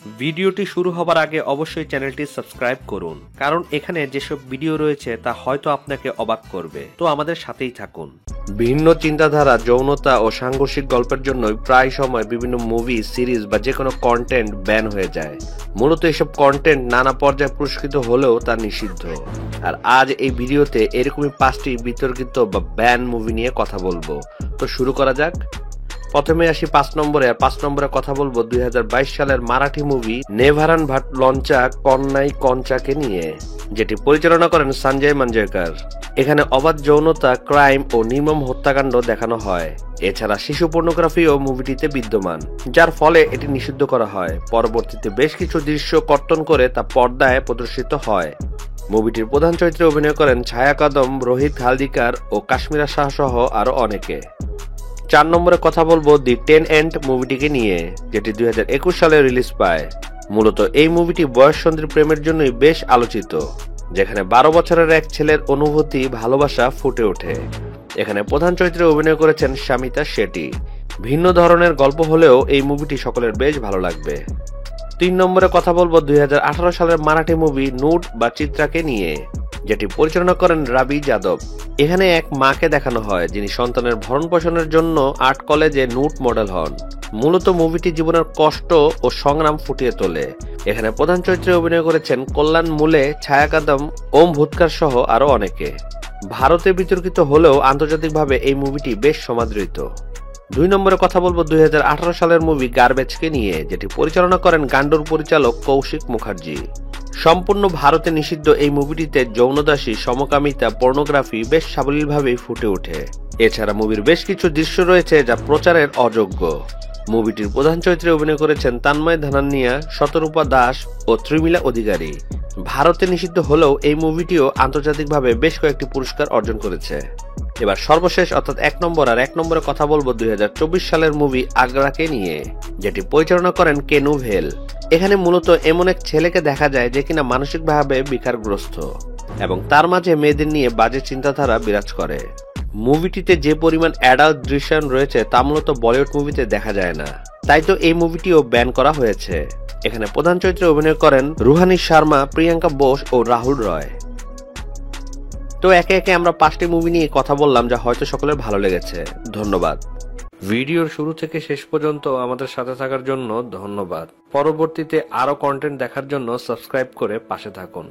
ভিডিওটি শুরু হবার আগে অবশ্যই চ্যানেলটি সাবস্ক্রাইব করুন, কারণ এখানে যেসব ভিডিও রয়েছে তা হয়তো আপনাকে অবাক করবে। তো আমাদের সাথেই থাকুন। ভিন্ন চিন্তাধারা, যৌনতা ও সাংঘর্ষিক গল্পের জন্যই প্রায় সময় বিভিন্ন মুভি, সিরিজ বা যে কোনো কন্টেন্ট ব্যান হয়ে যায়। মূলত এসব কন্টেন্ট নানা পর্যায়ে পুরস্কৃত হলেও তা নিষিদ্ধ। আর আজ এই ভিডিওতে এরকমই 5টি বিতর্কিত বা ব্যান মুভি নিয়ে কথা বলবো। তো শুরু করা যাক। প্রথমে আসি 5 নম্বরে। আর 5 নম্বরে কথা বলবো 2022 সালের মারাঠি মুভি নেভারান ভাট লঞ্চা কন্নাই কঞ্চাকে নিয়ে, যেটি পরিচালনা করেন সঞ্জয় মাঞ্জরেকর। এখানে অবাধ যৌনতা, ক্রাইম ও নির্মম হত্যাকাণ্ড দেখানো হয়। এছাড়া শিশু পর্নোগ্রাফিও মুভিটিতে বিদ্যমান, যার ফলে এটি নিষিদ্ধ করা হয়। পরবর্তীতে বেশ কিছু দৃশ্য কর্তন করে তা পর্দায় প্রদর্শিত হয়। মুভিটির প্রধান চরিত্রে অভিনয় করেন ছায়া কদম, রোহিত হালদিকার ও কাশ্মীরা শাহ সহ আরো অনেকে। 4 নম্বরে কথা বলবো দি 10 এন্ড মুভিটিকে নিয়ে, যেটি 2021 সালে রিলিজ পায়। মূলত এই মুভিটি বয়ঃসন্ধির প্রেমের জন্যই বেশ আলোচিত, যেখানে 12 বছরের এক ছেলের অনুভূতি, ভালোবাসা ফুটে ওঠে। এখানে প্রধান চরিত্রে অভিনয় করেছেন শামিতা শেট্টি। ভিন্ন ধরনের গল্প হলেও এই মুভিটি সকলের বেশ ভালো লাগবে। 3 নম্বরে কথা বলবো 2018 সালের মারাঠি মুভি নুট বা চিত্রাকে নিয়ে, যেটি পরিচালনা করেন রাবি যাদব। এখানে এক মাকে দেখানো হয় যিনি সন্তানের ভরণ পোষণের জন্য আর্ট কলেজে নুট মডেল হন। মূলত মুভিটি জীবনের কষ্ট ও সংগ্রাম ফুটিয়ে তোলে। এখানে প্রধান চরিত্রে অভিনয় করেছেন কল্যাণ মুলে, ছায়া কাদম, ওম ভূতকার সহ আরো অনেকে। ভারতে বিতর্কিত হলেও আন্তর্জাতিকভাবে এই মুভিটি বেশ সমাদৃত। 2 নম্বরে কথা বলবো 2018 সালের মুভি গার্বেজকে নিয়ে, যেটি পরিচালনা করেন গান্ডুর পরিচালক কৌশিক মুখার্জি। সম্পূর্ণ ভারতে নিষিদ্ধ এই মুভিটিতে যৌনদাসী, সমকামিতা, পর্নোগ্রাফি বেশ সাবলীলভাবেই ফুটে ওঠে। এছাড়া মুভির বেশ কিছু দৃশ্য রয়েছে যা প্রচারের অযোগ্য। মুভিটির প্রধান চরিত্রে অভিনয় করেছেন তান্ময় ধানান্নিয়া, শতরূপা দাস ও ত্রিমিলা অধিকারী। ভারতে নিষিদ্ধ হলেও এই মুভিটিও আন্তর্জাতিকভাবে বেশ কয়েকটি পুরস্কার অর্জন করেছে। এবার সর্বশেষ অর্থাৎ 1 নম্বর। আর 1 নম্বরে কথা বলবো 2024 সালের মুভি আগ্রাকে নিয়ে, যেটি পরিচালনা করেন কেনু ভেল। এখানে মূলত এমন এক ছেলেকে দেখা যায় যে কিনা মানসিকভাবে বিকারগ্রস্ত এবং তার মাঝে মেয়েদের নিয়ে বাজে চিন্তাধারা বিরাজ করে। মুভিটিতে যে পরিমাণ অ্যাডাল্ট দৃশ্যায়ন রয়েছে তা মূলত বলিউড মুভিতে দেখা যায় না, তাই তো এই মুভিটিও ব্যান করা হয়েছে। এখানে প্রধান চরিত্রে অভিনয় করেন রুহানি শর্মা, প্রিয়াঙ্কা বোস ও রাহুল রয়। তো একে একে আমরা 5টি মুভি নিয়ে কথা বললাম, যা হয়তো সকলের ভালো লেগেছে। ধন্যবাদ। ভিডিওর শুরু থেকে শেষ পর্যন্ত আমাদের সাথে থাকার জন্য ধন্যবাদ। পরবর্তীতে আরো কন্টেন্ট দেখার জন্য সাবস্ক্রাইব করে পাশে থাকুন।